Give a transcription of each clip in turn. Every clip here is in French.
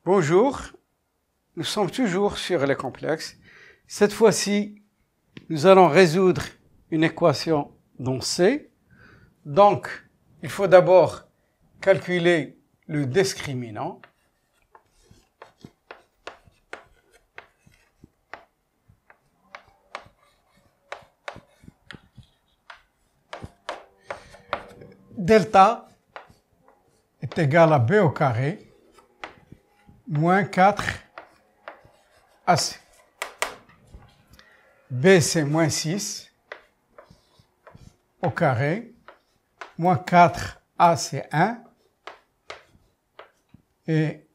Bonjour, nous sommes toujours sur les complexes. Cette fois-ci, nous allons résoudre une équation dans C. Donc, il faut d'abord calculer le discriminant. Delta est égal à B au carré moins 4 AC. B c'est moins 6 au carré, moins 4A c'est 1 et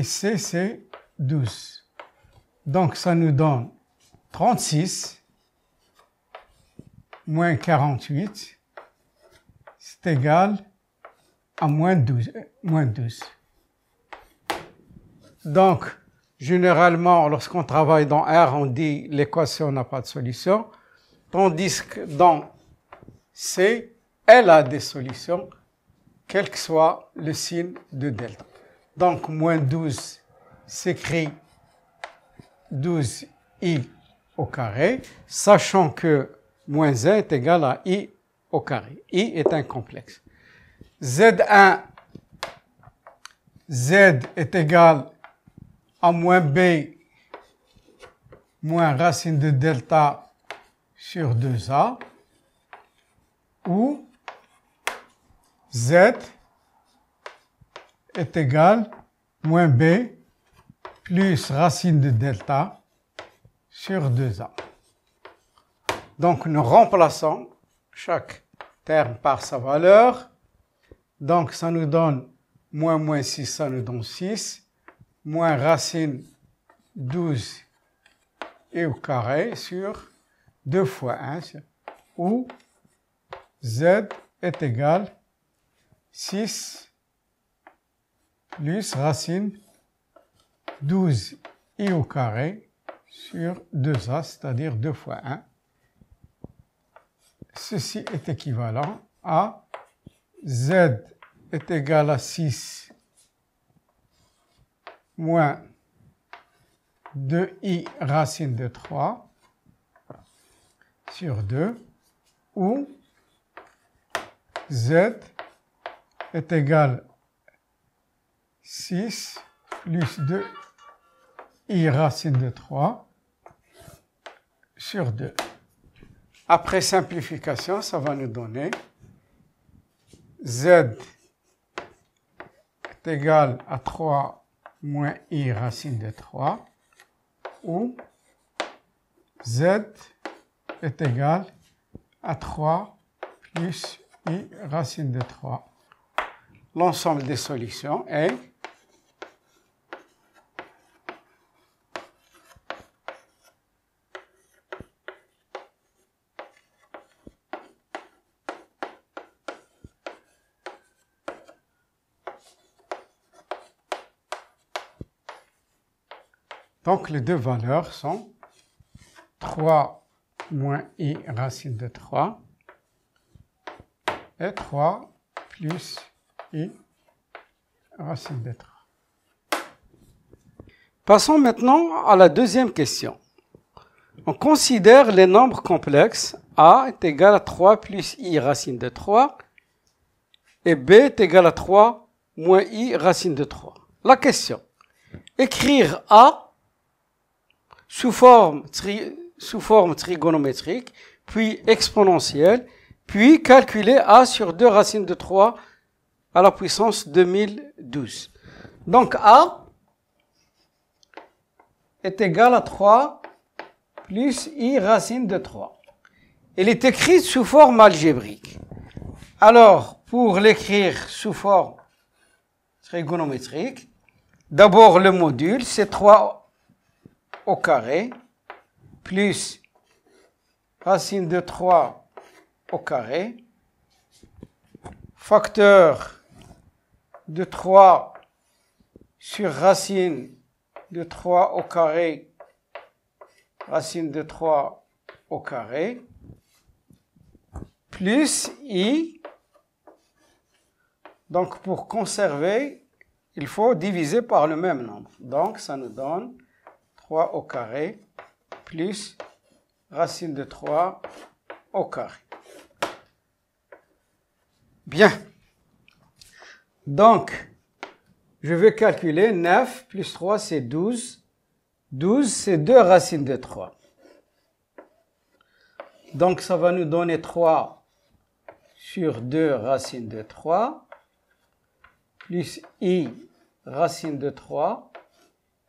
C c'est 12. Donc ça nous donne 36 moins 48 c'est égal à moins 12. Donc, généralement, lorsqu'on travaille dans R, on dit l'équation n'a pas de solution, tandis que dans C, elle a des solutions, quel que soit le signe de delta. Donc, moins 12 s'écrit 12i au carré, sachant que moins 1 est égal à i au carré. I est un complexe. Z1, Z est égal à moins B moins racine de delta sur 2A, où Z est égal à moins B plus racine de delta sur 2A. Donc nous remplaçons chaque terme par sa valeur. Donc ça nous donne moins 6, ça nous donne 6. Moins racine 12 et au carré sur 2 fois 1, où Z est égal 6 plus racine 12 i au carré sur 2A, c'est-à-dire 2 fois 1. Ceci est équivalent à Z est égal à 6 moins 2i racine de 3 sur 2, où Z est égal à 6 plus 2i racine de 3 sur 2. Après simplification, ça va nous donner Z est égal à 3 moins i racine de 3, où Z est égal à 3 plus i racine de 3. L'ensemble des solutions est donc les deux valeurs sont 3 moins i racine de 3 et 3 plus i racine de 3. Passons maintenant à la deuxième question. On considère les nombres complexes. A est égal à 3 plus i racine de 3 et B est égal à 3 moins i racine de 3. La question, écrire A sous forme trigonométrique, puis exponentielle, puis calculer A sur 2 racines de 3 à la puissance 2012. Donc A est égal à 3 plus i racine de 3. Elle est écrite sous forme algébrique. Alors, pour l'écrire sous forme trigonométrique, d'abord le module, c'est 3 au carré, plus racine de 3 au carré, facteur de 3 sur racine de 3 au carré, racine de 3 au carré, plus i. Donc pour conserver il faut diviser par le même nombre. Donc, ça nous donne 3 au carré plus racine de 3 au carré. Bien. Donc, je vais calculer 9 plus 3, c'est 12. 12, c'est 2 racines de 3. Donc, ça va nous donner 3 sur 2 racines de 3, plus i racine de 3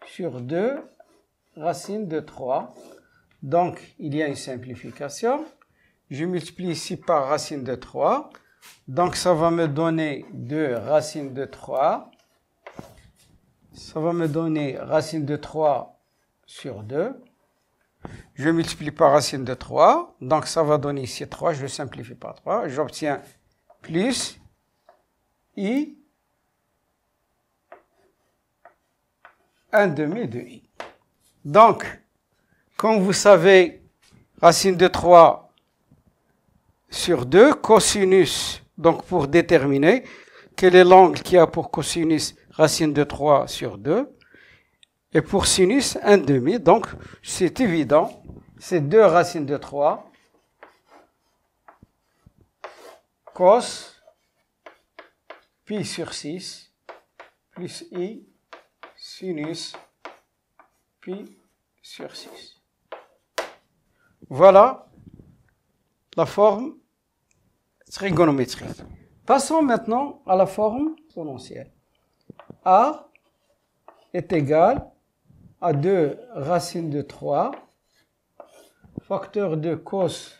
sur 2 racines de 3. Donc, il y a une simplification. Je multiplie ici par racine de 3. Donc, ça va me donner 2 racines de 3. Ça va me donner racine de 3 sur 2. Je multiplie par racine de 3. Donc, ça va donner ici 3. Je simplifie par 3. J'obtiens plus i 1 demi de i. Donc, comme vous savez, racine de 3 sur 2, cosinus, donc pour déterminer quel est l'angle qui a pour cosinus racine de 3 sur 2, et pour sinus 1 demi, donc c'est évident, c'est 2 racines de 3, cos pi sur 6, plus i sinus pi sur 6. Voilà la forme trigonométrique. Passons maintenant à la forme exponentielle. A est égal à 2 racines de 3, facteur de cos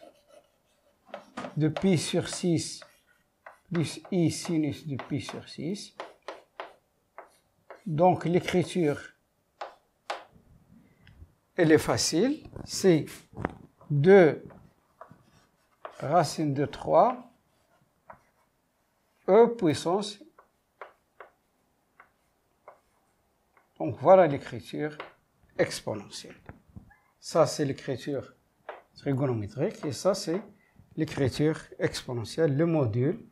de pi sur 6 plus i sinus de pi sur 6. Donc l'écriture, elle est facile, c'est 2 racines de 3 e puissance. Donc voilà l'écriture exponentielle. Ça c'est l'écriture trigonométrique et ça c'est l'écriture exponentielle. Le module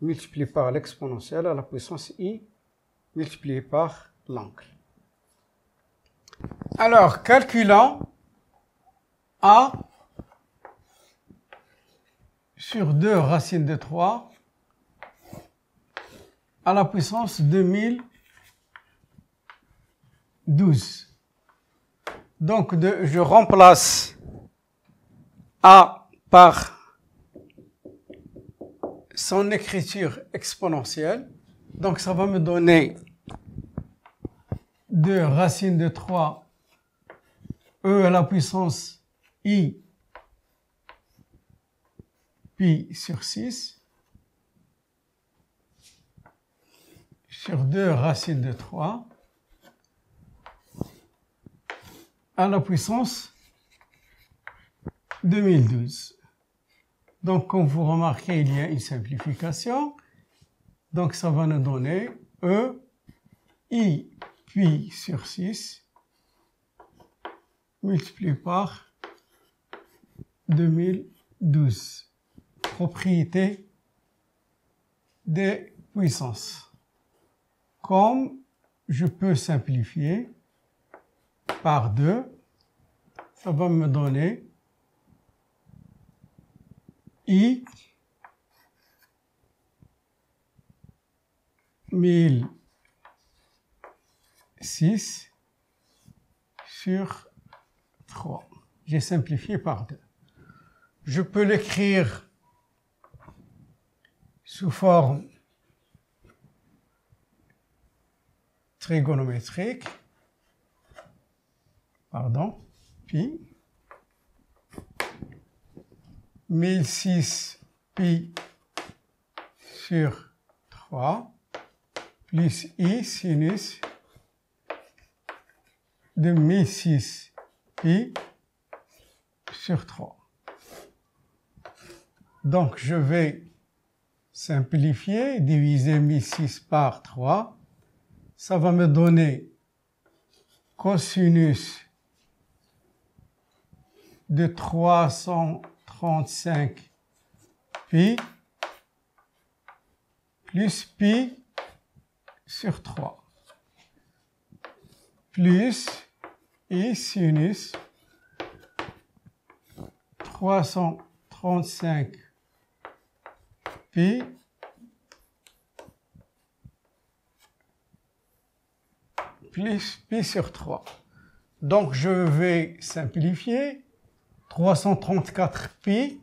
multiplié par l'exponentielle à la puissance i multiplié par l'angle. Alors calculons a sur 2 racines de 3 à la puissance 2012. Donc je remplace a par son écriture exponentielle. Donc ça va me donner 2 racines de 3 e à la puissance i pi sur 6 sur 2 racines de 3 à la puissance 2012. Donc, comme vous remarquez, il y a une simplification. Donc, ça va nous donner E, I pi sur 6 multiplié par 2012. Propriété des puissances. Comme je peux simplifier par 2, ça va me donner I 1006 sur 3. J'ai simplifié par 2. Je peux l'écrire sous forme trigonométrique, pi, 1006 pi sur 3 plus i sinus de 1006 pi sur 3. Donc je vais simplifier, diviser 1006 par 3. Ça va me donner cosinus de 335 pi plus pi sur 3. plus I sinus 335 pi plus pi sur 3. Donc, je vais simplifier. 334 pi,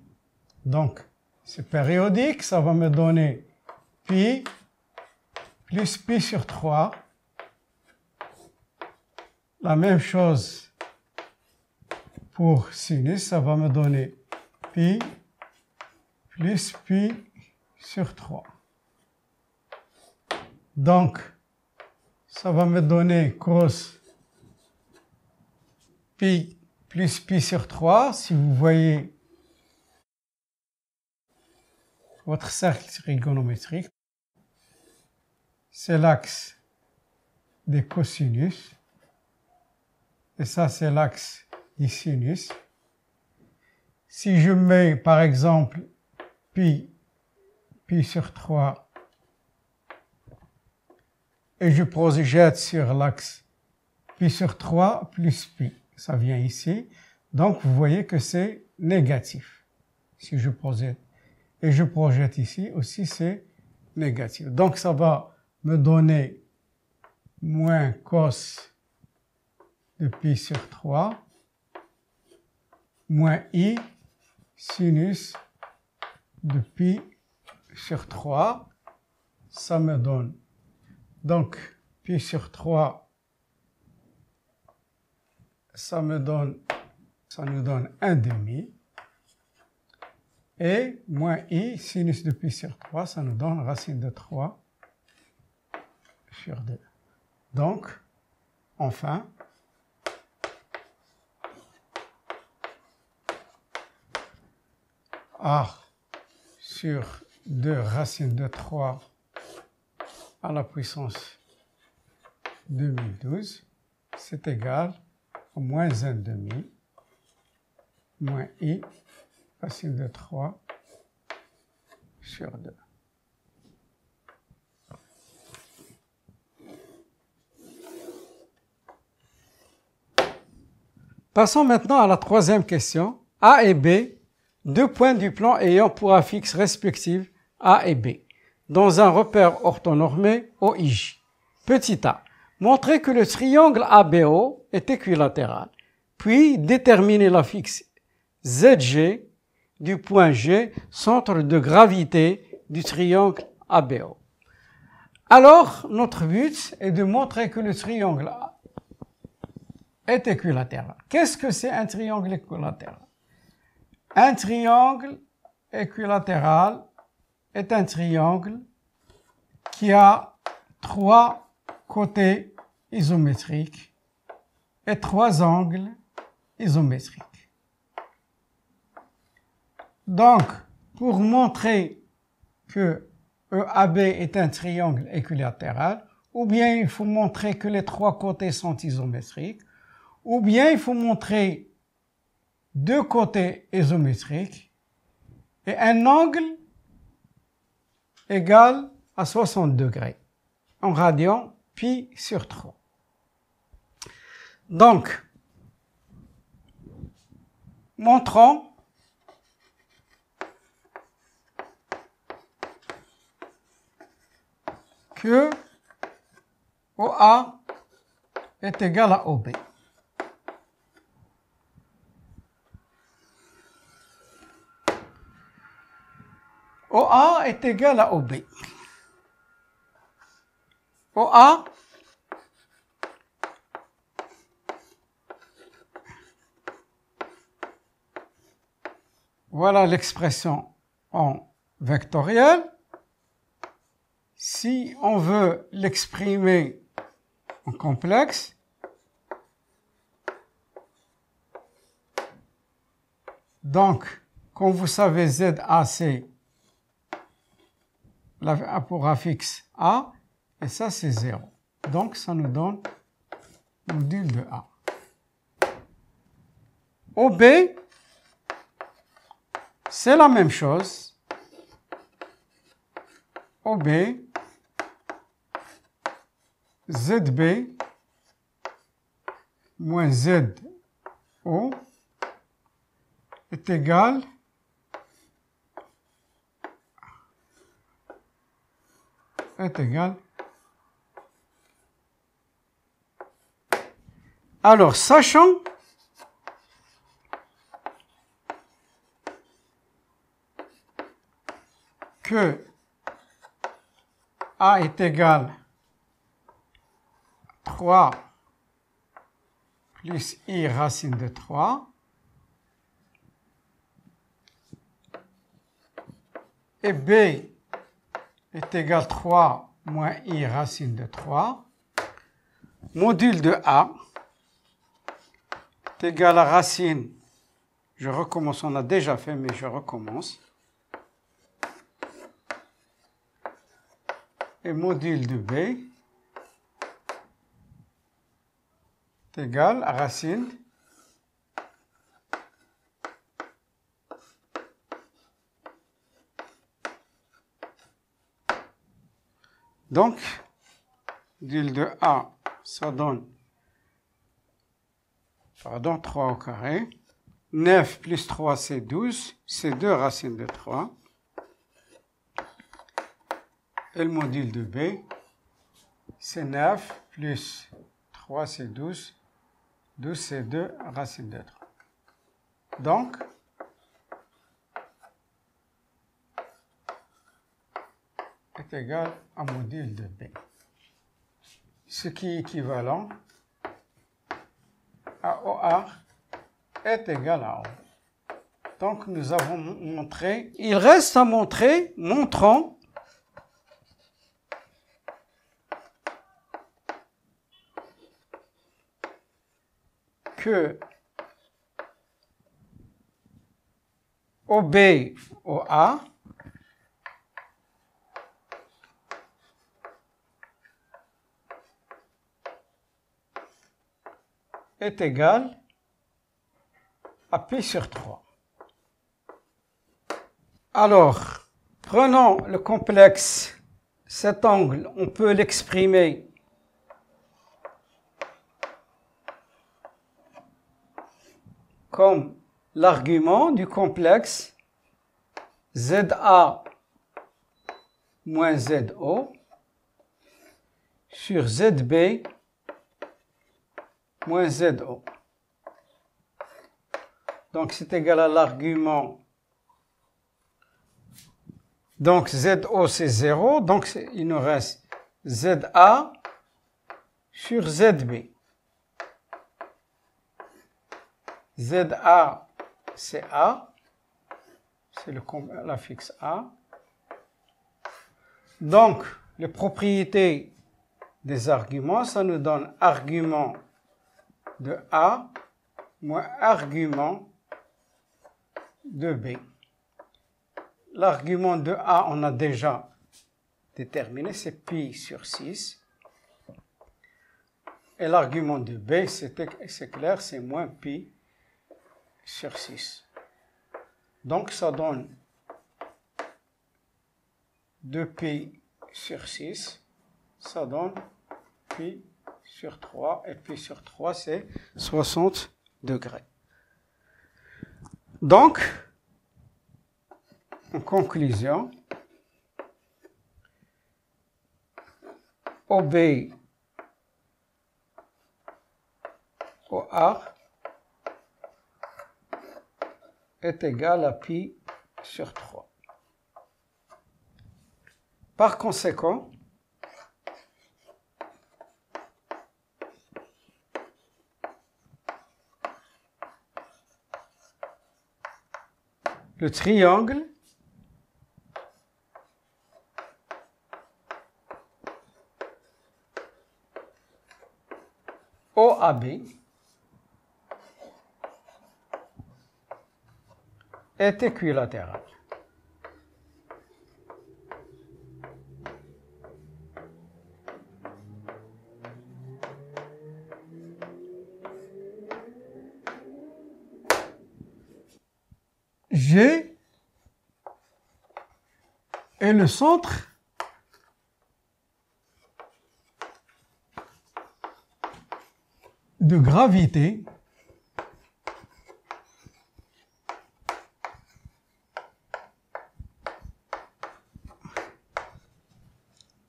donc c'est périodique, ça va me donner pi plus pi sur 3. La même chose pour sinus, ça va me donner pi plus pi sur 3. Donc, ça va me donner cos pi plus pi sur 3. Si vous voyez votre cercle trigonométrique, c'est l'axe des cosinus. Et ça, c'est l'axe des sinus. Si je mets, par exemple, pi sur 3, et je projette sur l'axe pi sur 3 plus pi, ça vient ici. Donc, vous voyez que c'est négatif. Si je projette, et je projette ici aussi, c'est négatif. Donc, ça va me donner moins cos de pi sur 3, moins i sinus de pi sur 3. Ça me donne, donc, pi sur 3, ça nous donne 1/2. Et moins i sinus de pi sur 3, ça nous donne racine de 3 sur 2. Donc, enfin, a sur 2 racine de 3 à la puissance 2012, c'est égal à moins 1/2 moins i racine de 3 sur 2. Passons maintenant à la troisième question. A et B, deux points du plan ayant pour affixe respective A et B, dans un repère orthonormé OIJ. Petit a, montrer que le triangle ABO est équilatéral, puis déterminer l'affixe ZG du point G, centre de gravité du triangle ABO. Alors, notre but est de montrer que le triangle est équilatéral. Qu'est-ce que c'est un triangle équilatéral? Un triangle équilatéral est un triangle qui a 3 côtés isométriques et 3 angles isométriques. Donc, pour montrer que EAB est un triangle équilatéral, ou bien il faut montrer que les 3 côtés sont isométriques, ou bien il faut montrer 2 côtés isométriques et un angle égal à 60 degrés en radian pi sur 3. Donc, montrons que OA est égal à OB. OA est égal à OB. OA voilà l'expression en vectoriel. Si on veut l'exprimer en complexe, donc, comme vous savez, ZA, c'est pour affixe A, et ça, c'est 0. Donc, ça nous donne module de A. OB, c'est la même chose. OB, ZB, moins ZO est égal alors sachant que A est égal 3 plus I racine de 3 et B est égal 3 moins I racine de 3, module de A est égal à racine, je recommence, on a déjà fait mais je recommence, et module de B est égal à racine donc module de A ça donne 3 au carré, 9 plus 3 c'est 12, c'est 2 racines de 3. Et le module de B, c'est 9 plus 3 c'est 12, 12 c'est 2 racines de 3. Donc, est égal à module de B. Ce qui est équivalent à OA est égal à O. Donc, nous avons montré, il reste à montrer, montrons que OB, OA est égal à P sur 3. Alors, prenons le complexe, cet angle, on peut l'exprimer comme l'argument du complexe ZA moins ZO sur ZB moins ZO. Donc, c'est égal à l'argument. Donc, ZO, c'est 0. Donc, il nous reste ZA sur ZB. ZA, c'est A. C'est la fixe A. Donc, les propriétés des arguments, ça nous donne argument de A moins argument de B. L'argument de A, on a déjà déterminé, c'est pi sur 6. Et l'argument de B, c'est clair, c'est moins pi sur 6. Donc, ça donne 2pi sur 6, ça donne pi sur 3, et pi sur 3, c'est 60 degrés. Donc, en conclusion, OB, OA est égal à pi sur 3. Par conséquent, le triangle OAB est équilatéral. G est le centre de gravité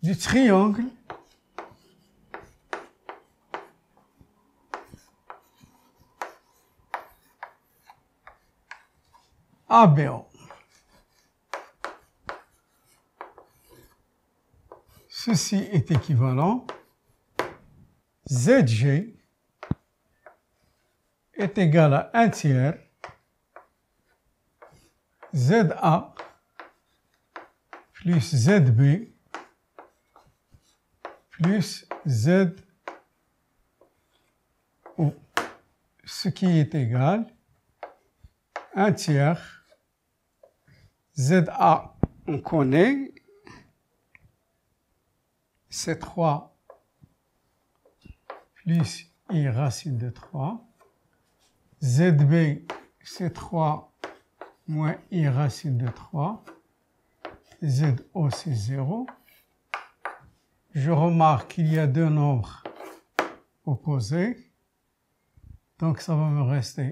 du triangle ABO. Ceci est équivalent. ZG est égal à 1 tiers ZA plus ZB plus ZO, ce qui est égal à 1 tiers ZA, on connaît, c'est 3 plus I racine de 3, ZB c'est 3 moins I racine de 3, ZO c'est 0. Je remarque qu'il y a deux nombres opposés, donc ça va me rester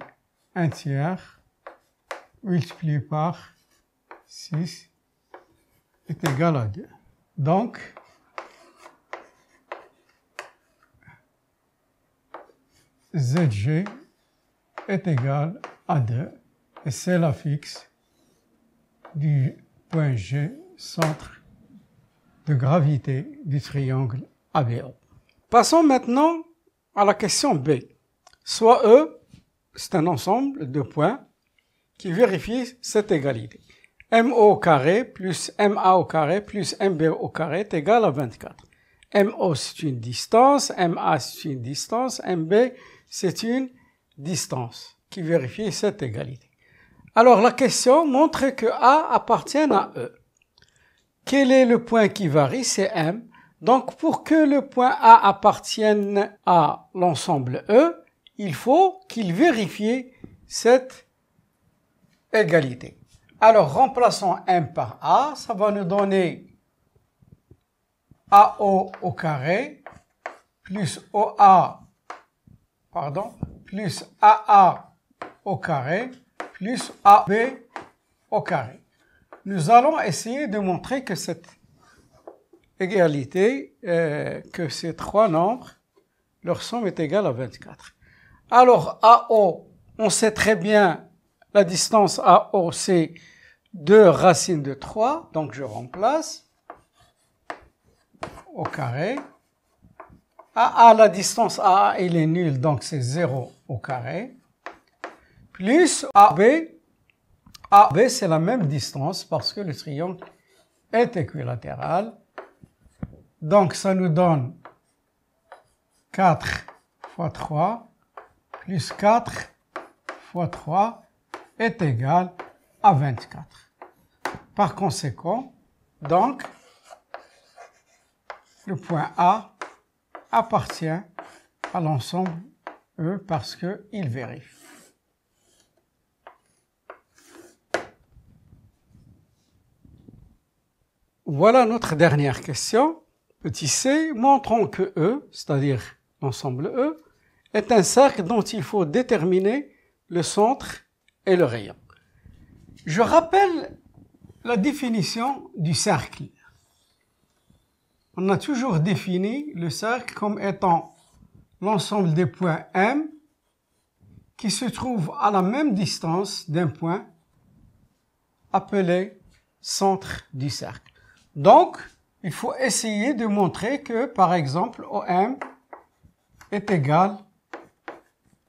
1 tiers multiplié par 6 est égal à 2. Donc, ZG est égal à 2 et c'est la fixe du point G, centre de gravité du triangle ABO. Passons maintenant à la question B. Soit E, c'est un ensemble de points qui vérifie cette égalité. MO au carré plus MA au carré plus MB au carré est égal à 24. MO c'est une distance, MA c'est une distance, MB c'est une distance qui vérifie cette égalité. Alors la question montre que A appartient à E. Quel est le point qui varie? C'est M. Donc pour que le point A appartienne à l'ensemble E, il faut qu'il vérifie cette égalité. Alors remplaçons M par A, ça va nous donner AO au carré plus plus AA au carré plus AB au carré. Nous allons essayer de montrer que cette égalité, que ces trois nombres, leur somme est égale à 24. Alors AO, on sait très bien la distance AO, c'est 2 racines de 3, donc je remplace au carré. AA, la distance AA, il est nul, donc c'est 0 au carré. Plus AB, AB c'est la même distance parce que le triangle est équilatéral. Donc ça nous donne 4 fois 3 plus 4 fois 3 est égal à 24. Par conséquent, donc, le point A appartient à l'ensemble E parce qu'il vérifie. Voilà notre dernière question. Petit c, montrons que E, c'est-à-dire l'ensemble E, est un cercle dont il faut déterminer le centre et le rayon. Je rappelle la définition du cercle. On a toujours défini le cercle comme étant l'ensemble des points M qui se trouvent à la même distance d'un point appelé centre du cercle. Donc, il faut essayer de montrer que, par exemple, OM est égal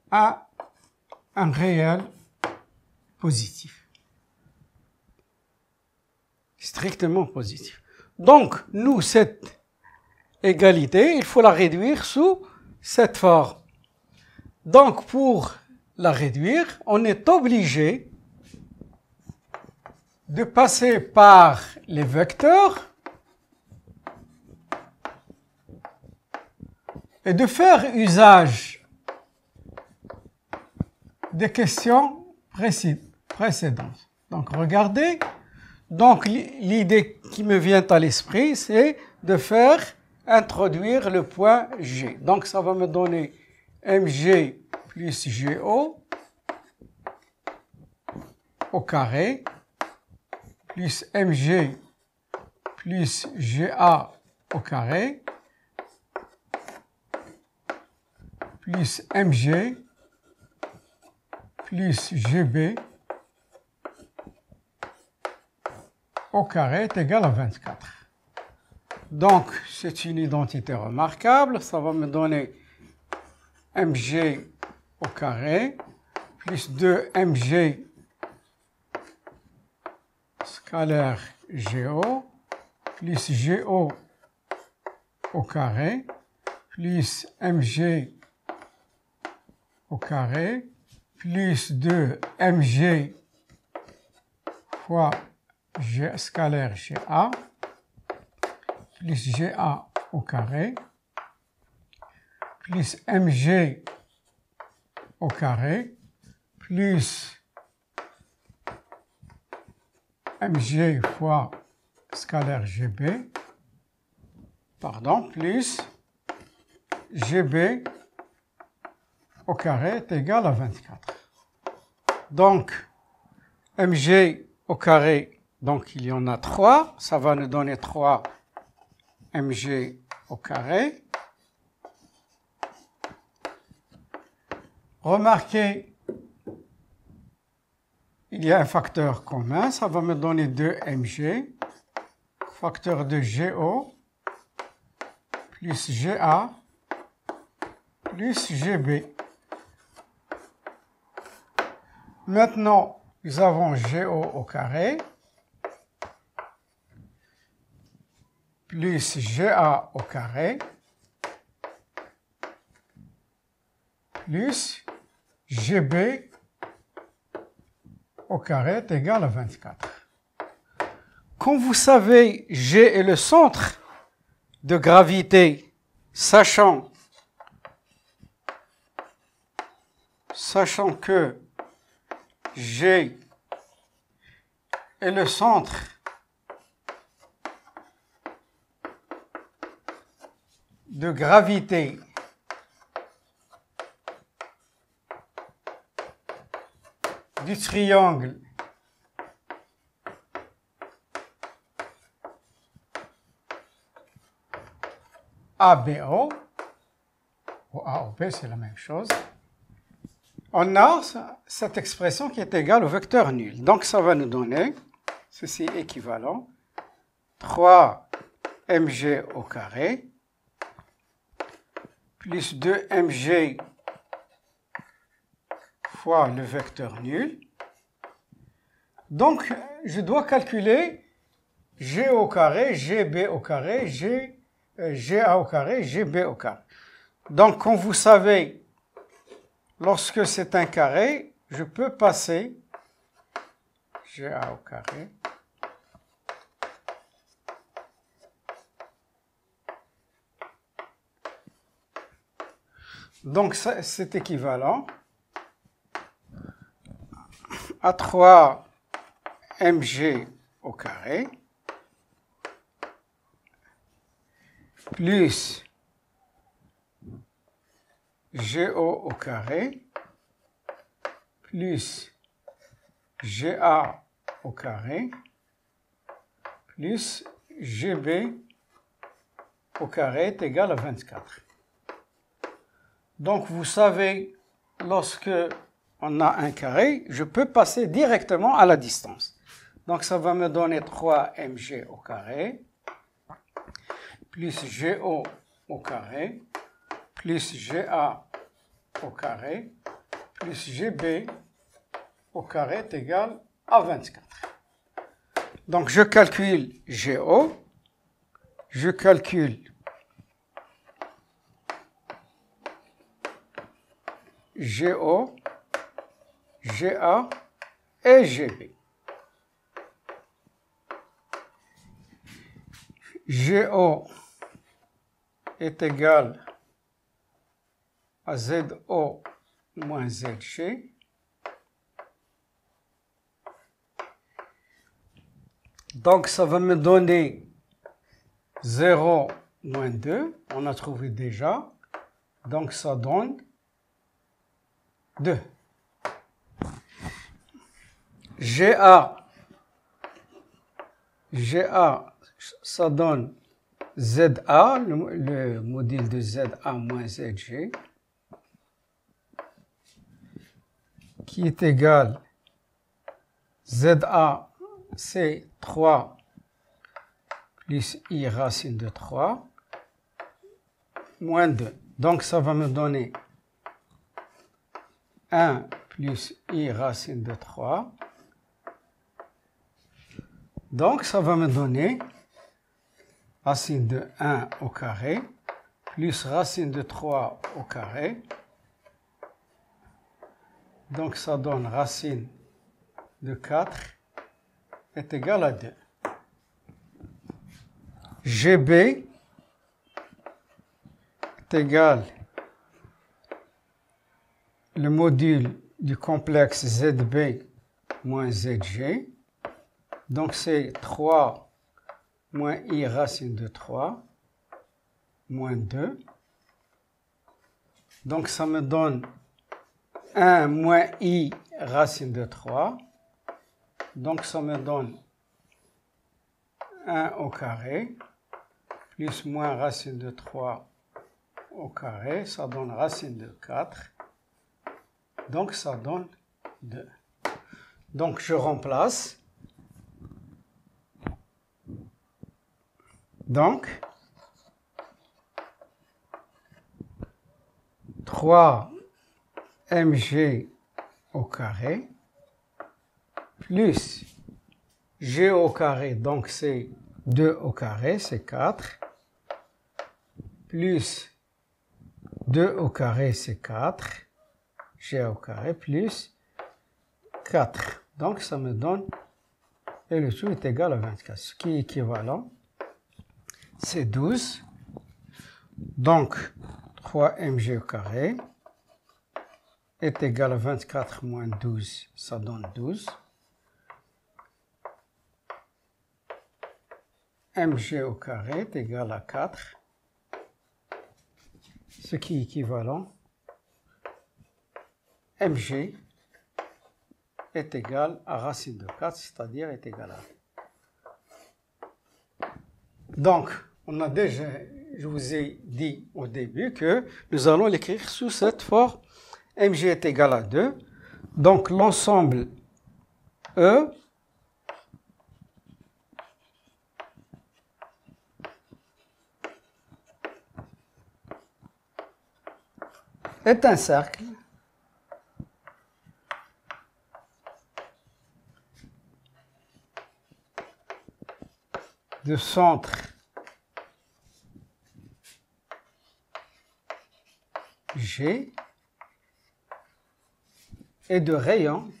à un réel positif. Strictement positif. Donc, nous, cette égalité, il faut la réduire sous cette forme. Donc, pour la réduire, on est obligé de passer par les vecteurs et de faire usage des questions précédentes. Donc, regardez. Donc, l'idée qui me vient à l'esprit, c'est de faire introduire le point G. Donc, ça va me donner mg plus go au carré plus mg plus ga au carré plus mg plus gb au carré est égal à 24. Donc, c'est une identité remarquable. Ça va me donner mg au carré plus 2mg scalaire go plus go au carré plus mg au carré plus 2mg fois G scalaire GA plus GA au carré plus mg au carré plus mg fois scalaire gb, pardon, plus gb au carré est égal à 24. Donc, mg au carré, donc il y en a 3, ça va nous donner 3 mg au carré. Remarquez, il y a un facteur commun, ça va me donner 2 mg, facteur de go, plus ga, plus gb. Maintenant, nous avons go au carré, plus ga au carré, plus gb au carré est égal à 24. Comme vous savez, G est le centre de gravité, sachant que G est le centre de gravité du triangle ABO, ou AOB, c'est la même chose, on a cette expression qui est égale au vecteur nul. Donc ça va nous donner, ceci est équivalent, 3 mg au carré, plus 2 mg fois le vecteur nul. Donc, je dois calculer G au carré, GB au carré, GA au carré, GB au carré. Donc, comme vous savez, lorsque c'est un carré, je peux passer GA au carré donc c'est équivalent à 3 mg au carré plus GO au carré plus GA au carré plus GB au carré est égal à 24. Donc vous savez, lorsque on a un carré, je peux passer directement à la distance. Donc ça va me donner 3 mg au carré plus GO au carré plus GA au carré plus GB au carré est égal à 24. Donc je calcule GO, je calcule GO, GA et GB. GO est égal à ZO moins ZG. Donc ça va me donner 0 moins 2, on a trouvé déjà. Donc ça donne 2. GA, ça donne ZA, le module de ZA moins ZG, qui est égal ZA, c'est 3 plus I racine de 3, moins 2. Donc, ça va me donner 1 plus I racine de 3. Donc, ça va me donner racine de 1 au carré plus racine de 3 au carré. Donc, ça donne racine de 4 est égal à 2. GB est égal le module du complexe ZB moins ZG. Donc, c'est 3 moins I racine de 3 moins 2. Donc, ça me donne 1 moins I racine de 3. Donc, ça me donne 1 au carré plus moins racine de 3 au carré. Ça donne racine de 4. Donc, ça donne 2. Donc, je remplace. Donc, 3 mg au carré plus g au carré, donc c'est 2 au carré, c'est 4, plus 2 au carré, c'est 4, g au carré plus 4. Donc, ça me donne, et le tout est égal à 24, ce qui est équivalent. C'est 12. Donc, 3 mg au carré est égal à 24 moins 12, ça donne 12. Mg au carré est égal à 4, ce qui est équivalent. Mg est égal à racine de 4, c'est-à-dire est égal à 1. Donc, on a déjà, je vous ai dit au début que nous allons l'écrire sous cette forme. Mg est égal à 2. Donc, l'ensemble E est un cercle de centre G et de rayon